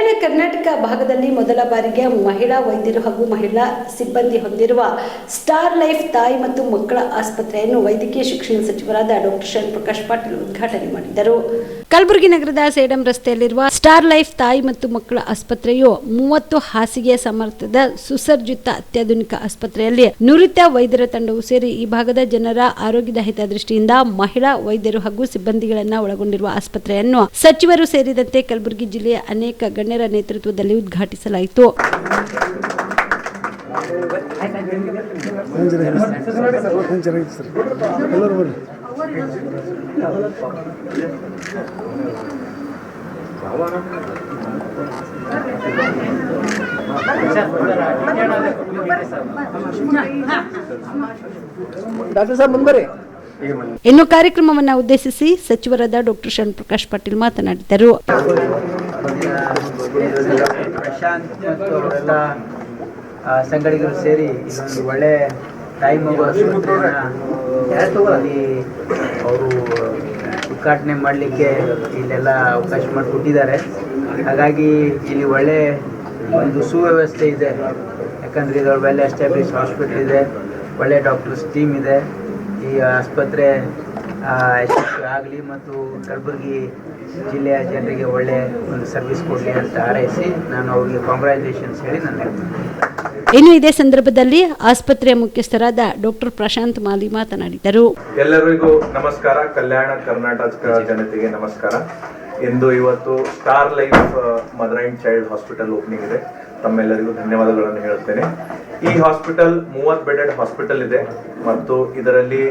ಕಲ್ಯಾಣ ಕರ್ನಾಟಕ ಭಾಗದಲ್ಲಿ ಮೊದಲ ಬಾರಿಗೆ ಮಹಿಳಾ ವೈದ್ಯರು ಹಾಗೂ ಮಹಿಳಾ ಸಿಬ್ಬಂದಿ ಹೊಂದಿರುವ ಸ್ಟಾರ್ ಲೈಫ್ ತಾಯಿ ಮತ್ತು ಮಕ್ಕಳ ಆಸ್ಪತ್ರೆಯನ್ನು ವೈದ್ಯಕೀಯ ಶಿಕ್ಷಣ ಸಚಿವರಾದ ಡಾಕ್ಟರ್ ಶರಣ್ ಪ್ರಕಾಶ್ ಪಾಟೀಲ್ ಉದ್ಘಾಟನೆ ಮಾಡಿದರು. ಕಲಬುರಗಿ ನಗರದ ಸೇಡಂ ರಸ್ತೆಯಲ್ಲಿರುವ ಸ್ಟಾರ್ ಲೈಫ್ ತಾಯಿ ಮತ್ತು ಮಕ್ಕಳ ಆಸ್ಪತ್ರೆಯು 30 ಹಾಸಿಗೆ ಸಾಮರ್ಥ್ಯದ ಸುಸಜ್ಜಿತ ಅತ್ಯಾಧುನಿಕ ಆಸ್ಪತ್ರೆಯಲ್ಲಿ ನುರಿತ ವೈದ್ಯರ ತಂಡವು ಸೇರಿ ಈ ಭಾಗದ ಜನರ ಆರೋಗ್ಯದ ಹಿತದೃಷ್ಟಿಯಿಂದ ಮಹಿಳಾ ವೈದ್ಯರು ಹಾಗೂ ಸಿಬ್ಬಂದಿಗಳನ್ನು ಒಳಗೊಂಡಿರುವ ಆಸ್ಪತ್ರೆಯನ್ನು ಸಚಿವರು ಸೇರಿದಂತೆ ಕಲಬುರಗಿ ಜಿಲ್ಲೆಯ ಅನೇಕ ಗಣ್ಯರ ನೇತೃತ್ವದಲ್ಲಿ ಉದ್ಘಾಟಿಸಲಾಯಿತು. ಡಾಕ್ಟರ್ ಸಾಹೇಬ್ ಮುಂಬರಿ. ಇನ್ನು ಕಾರ್ಯಕ್ರಮವನ್ನು ಉದ್ದೇಶಿಸಿ ಸಚಿವರಾದ ಡಾಕ್ಟರ್ ಶರಣ್ ಪ್ರಕಾಶ್ ಪಾಟೀಲ್ ಮಾತನಾಡಿದರು. ಪ್ರಶಾಂತ್ ಮತ್ತು ಅವರೆಲ್ಲ ಸಂಘಟಕರು ಸೇರಿ ಇನ್ನೊಂದು ಒಳ್ಳೆ ತಾಯಿ ಮಗು ಆಸ್ಪತ್ರೆಯಲ್ಲಿ ಅವರು ಉದ್ಘಾಟನೆ ಮಾಡಲಿಕ್ಕೆ ಇಲ್ಲೆಲ್ಲ ಅವಕಾಶ ಮಾಡಿಕೊಟ್ಟಿದ್ದಾರೆ. ಹಾಗಾಗಿ ಇಲ್ಲಿ ಒಳ್ಳೆ ಒಂದು ಸುವ್ಯವಸ್ಥೆ ಇದೆ. ಯಾಕಂದರೆ ಇದು ವೆಲ್ ಎಸ್ಟಾಬ್ಲಿಷ್ ಹಾಸ್ಪಿಟಲ್ ಇದೆ, ಒಳ್ಳೆ ಡಾಕ್ಟರ್ಸ್ ಟೀಮ್ ಇದೆ. ಈ ಆಸ್ಪತ್ರೆ ಯಶಸ್ವಿ ಆಗಲಿ ಮತ್ತು ಕಲಬುರಗಿ ಜಿಲ್ಲೆಯ ಜನರಿಗೆ ಒಳ್ಳೆ ಒಂದು ಸರ್ವಿಸ್ ಕೊಡಲಿ ಅಂತ ಹಾರೈಸಿ ನಾನು ಅವರಿಗೆ ಕಾಂಗ್ರ್ಯಾಚುಲೇಷನ್ಸ್ ಹೇಳಿ ನಾನು ಹೇಳ್ತೀನಿ. ಇನ್ನು ಇದೇ ಸಂದರ್ಭದಲ್ಲಿ ಆಸ್ಪತ್ರೆಯ ಮುಖ್ಯಸ್ಥರಾದ ಡಾಕ್ಟರ್ ಪ್ರಶಾಂತ್ ಮಾಲಿ ಮಾತನಾಡಿದರು. ಎಲ್ಲರಿಗೂ ನಮಸ್ಕಾರ. ಕಲ್ಯಾಣ ಕರ್ನಾಟಕ ಜನತೆಗೆ ನಮಸ್ಕಾರ. ಇವತ್ತು star life mother and child hospital opening ಇದೆ. ತಮ್ಮೆಲ್ಲರಿಗೂ ಧನ್ಯವಾದಗಳನ್ನು ಹೇಳುತ್ತೇನೆ. ಈ ಹಾಸ್ಪಿಟಲ್ 30 ಬೆಡೆಡ್ ಹಾಸ್ಪಿಟಲ್ ಇದೆ ಮತ್ತು ಇದರಲ್ಲಿ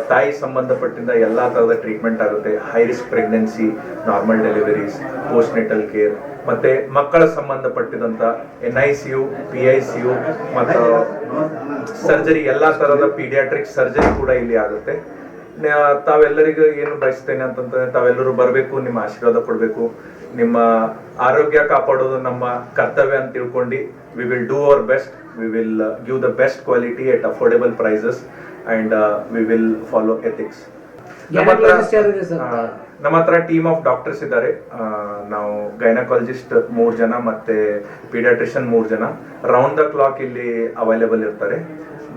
ತಾಯಿ ಸಂಬಂಧಪಟ್ಟಿದ್ದ ಎಲ್ಲ ತರಹದ ಟ್ರೀಟ್ಮೆಂಟ್ ಆಗುತ್ತೆ. High risk pregnancy, normal deliveries, post natal care ಮತ್ತೆ ಮಕ್ಕಳ ಸಂಬಂಧಪಟ್ಟಿದಂತ NICU, PICU ಮತ್ತು ಸರ್ಜರಿ ಎಲ್ಲ ತರಹದ ಪೀಡಿಯಾಟ್ರಿಕ್ ಸರ್ಜರಿ ಕೂಡ ಇಲ್ಲಿ ಆಗುತ್ತೆ. ತಾವೆಲ್ಲರಿಗೂ ಏನು ಬಯಸ್ತೇನೆ ಅಂತಂದ್ರೆ ತಾವೆಲ್ಲರೂ ಬರಬೇಕು, ನಿಮ್ಮ ಆಶೀರ್ವಾದ ಕೊಡಬೇಕು. ನಿಮ್ಮ ಆರೋಗ್ಯ ಕಾಪಾಡೋದು ನಮ್ಮ ಕರ್ತವ್ಯ ಅಂತ ತಿಳ್ಕೊಂಡು we will do our best. We will give the best quality at affordable prices and we will follow ethics. ನಮ್ಮ ಹತ್ರ ಟೀಮ್ ಆಫ್ ಡಾಕ್ಟರ್ಸ್ ಇದ್ದಾರೆ. ನಾವು ಗೈನಕಾಲಜಿಸ್ಟ್ 3 ಜನ ಮತ್ತೆ ಪೀಡಿಯಾಟ್ರಿಷಿಯನ್ 3 ಜನ ರೌಂಡ್ ದ ಕ್ಲಾಕ್ ಇಲ್ಲಿ ಅವೈಲೇಬಲ್ ಇರ್ತಾರೆ.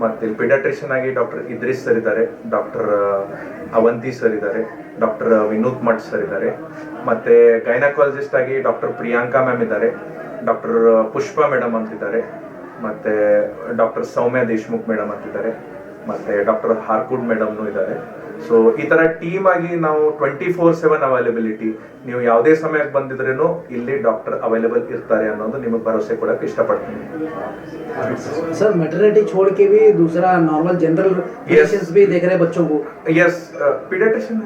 ಮತ್ತೆ ಪೀಡಿಯಾಟ್ರಿಷಿಯನ್ ಆಗಿ ಡಾಕ್ಟರ್ ಇದ್ರಿಸ್ ಸರ್ ಇದ್ದಾರೆ, ಡಾಕ್ಟರ್ ಅವಂತಿ ಸರ್ ಇದ್ದಾರೆ, ಡಾಕ್ಟರ್ ವಿನೂತ್ ಮಠ್ ಸರ್ ಇದ್ದಾರೆ. ಮತ್ತೆ ಗೈನಕಾಲಜಿಸ್ಟ್ ಆಗಿ ಡಾಕ್ಟರ್ ಪ್ರಿಯಾಂಕಾ ಮ್ಯಾಮ್ ಇದ್ದಾರೆ, ಡಾಕ್ಟರ್ ಪುಷ್ಪಾ ಮೇಡಮ್ ಅಂತಿದ್ದಾರೆ, ಮತ್ತೆ ಡಾಕ್ಟರ್ ಸೌಮ್ಯ ದೇಶ್ಮುಖ್ ಮೇಡಮ್ ಅಂತಿದ್ದಾರೆ, ಮತ್ತೆ ಡಾಕ್ಟರ್ ಹಾರ್ಕುಡ್ ಮೇಡಮ್ನು ಇದ್ದಾರೆ. ಸೊ ಈ ತರ ಟೀಮ್ ಆಗಿ ನಾವು 24/7 ಅವೈಲೇಬಿಲಿಟಿ, ನೀವು ಯಾವುದೇ ಸಮಯಕ್ಕೆ ಬಂದಿದ್ರೇನು ಇಲ್ಲಿ ಡಾಕ್ಟರ್ ಅವೈಲೇಬಲ್ ಇರ್ತಾರೆ ಅನ್ನೋದು ನಿಮಗೆ ಭರವಸೆ ಕೊಡಕ್ಕೆ ಇಷ್ಟಪಡ್ತೀನಿ. सर मैटरनिटी छोड़ के भी दूसरा नॉर्मल जनरल पेशेंट्स भी देख रहे हैं बच्चों को? यस, पीडियाट्रिशियन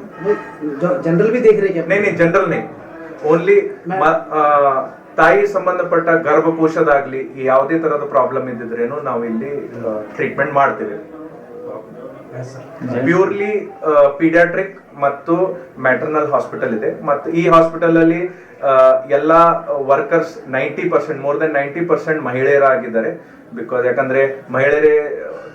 जनरल भी देख रहे हैं क्या? नहीं, जनरल नहीं, ಓನ್ಲಿ ತಾಯಿ ಸಂಬಂಧಪಟ್ಟ ಗರ್ಭಕೋಶದಾಗ್ಲಿ ಯಾವುದೇ ತರಹದ ಪ್ರಾಬ್ಲಮ್ ಇದ್ದಿದ್ರೇನು ನಾವು ಇಲ್ಲಿ ಟ್ರೀಟ್ಮೆಂಟ್ ಮಾಡ್ತೇವೆ. ಪ್ಯೂರ್ಲಿ ಪೀಡಿಯಾಟ್ರಿಕ್ ಮತ್ತು ಮ್ಯಾಟರ್ನಲ್ ಹಾಸ್ಪಿಟಲ್ ಇದೆ. ಮತ್ತು ಈ ಹಾಸ್ಪಿಟಲ್ ಅಲ್ಲಿ ಎಲ್ಲಾ ವರ್ಕರ್ಸ್ 90% ಮೋರ್ ದೆನ್ 90% ಮಹಿಳೆಯರಾಗಿದ್ದಾರೆ. ಬಿಕಾಸ್ ಯಾಕಂದ್ರೆ ಮಹಿಳೆಯರೇ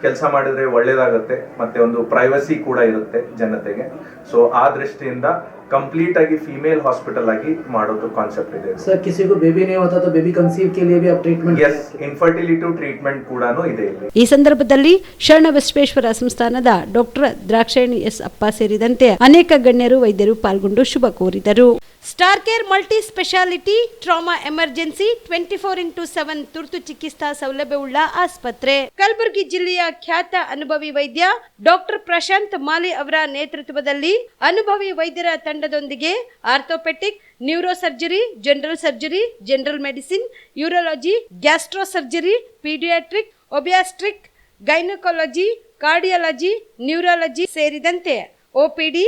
ಕೆಲಸ ಮಾಡಿದ್ರೆ ಒಳ್ಳೇದಾಗುತ್ತೆ, ಮತ್ತೆ ಒಂದು ಪ್ರೈವಸಿ ಕೂಡ ಇರುತ್ತೆ ಜನತೆಗೆ. ಸೊ ಆ ದೃಷ್ಟಿಯಿಂದ ಕಂಪ್ಲೀಟ್ ಆಗಿ ಫೀಮೇಲ್ ಹಾಸ್ಪಿಟಲ್ ಆಗಿ ಮಾಡೋದು ಕಾನ್ಸೆಪ್ಟ್ ಇದೆ. ಸರ್ किसी को बेबी नहीं होता तो बेबी कंसीव के लिए भी आप ट्रीटमेंट? यस, इनफर्टिलिटी ट्रीटमेंट ಕೂಡ ಇದೆ ಇಲ್ಲಿ. ಈ ಸಂದರ್ಭದಲ್ಲಿ ಶರಣ ಬಸವೇಶ್ವರ ಸಂಸ್ಥಾನದ ಡಾಕ್ಟರ್ ದ್ರಾಕ್ಷಾಯಣಿ ಎಸ್ ಅಪ್ಪ ಸೇರಿದಂತೆ ಅನೇಕ ಗಣ್ಯರು ವೈದ್ಯರು ಪಾಲ್ಗೊಂಡು ಶುಭ ಕೋರಿದರು. Star care multi speciality trauma emergency 24x7 ತುರ್ತು ಚಿಕಿತ್ಸಾ ಸೌಲಭ್ಯವುಳ್ಳ ಆಸ್ಪತ್ರೆ. ಕಲಬುರಗಿ ಜಿಲ್ಲೆಯ ಖ್ಯಾತ ಅನುಭವಿ ವೈದ್ಯ ಡಾಕ್ಟರ್ ಪ್ರಶಾಂತ್ ಮಾಲಿ ಅವರ ನೇತೃತ್ವದಲ್ಲಿ ಅನುಭವಿ ವೈದ್ಯರ ತಂಡದೊಂದಿಗೆ orthopaedic, neuro surgery, general surgery, general medicine, urology, gastro surgery, paediatric, obstetric, gynaecology, cardiology, neurology ಸೇರಿದಂತೆ OPD,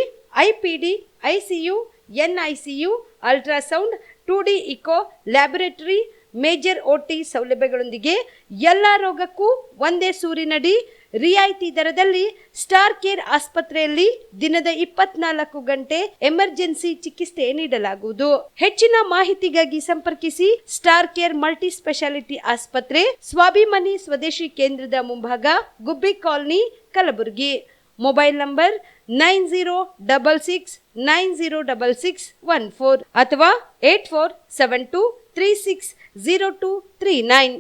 IPD, ICU, NICU, ultrasound, 2D echo, laboratory, major OT ಸೌಲಭ್ಯಗಳೊಂದಿಗೆ ಎಲ್ಲ ರೋಗಕ್ಕೂ ಒಂದೇ ಸೂರಿನಡಿ ರಿಯಾಯಿತಿ ದರದಲ್ಲಿ ಸ್ಟಾರ್ ಕೇರ್ ಆಸ್ಪತ್ರೆಯಲ್ಲಿ ದಿನದ 24 ಗಂಟೆ ಎಮರ್ಜೆನ್ಸಿ ಚಿಕಿತ್ಸೆ ನೀಡಲಾಗುವುದು. ಹೆಚ್ಚಿನ ಮಾಹಿತಿಗಾಗಿ ಸಂಪರ್ಕಿಸಿ ಸ್ಟಾರ್ ಕೇರ್ ಮಲ್ಟಿ ಸ್ಪೆಷಾಲಿಟಿ ಆಸ್ಪತ್ರೆ, ಸ್ವಾಭಿಮಾನಿ ಸ್ವದೇಶಿ ಕೇಂದ್ರದ ಮುಂಭಾಗ, ಗುಬ್ಬಿ ಕಾಲನಿ, ಕಲಬುರಗಿ. ಮೊಬೈಲ್ ನಂಬರ್ 9066906614 ಅಥವಾ 8472360239.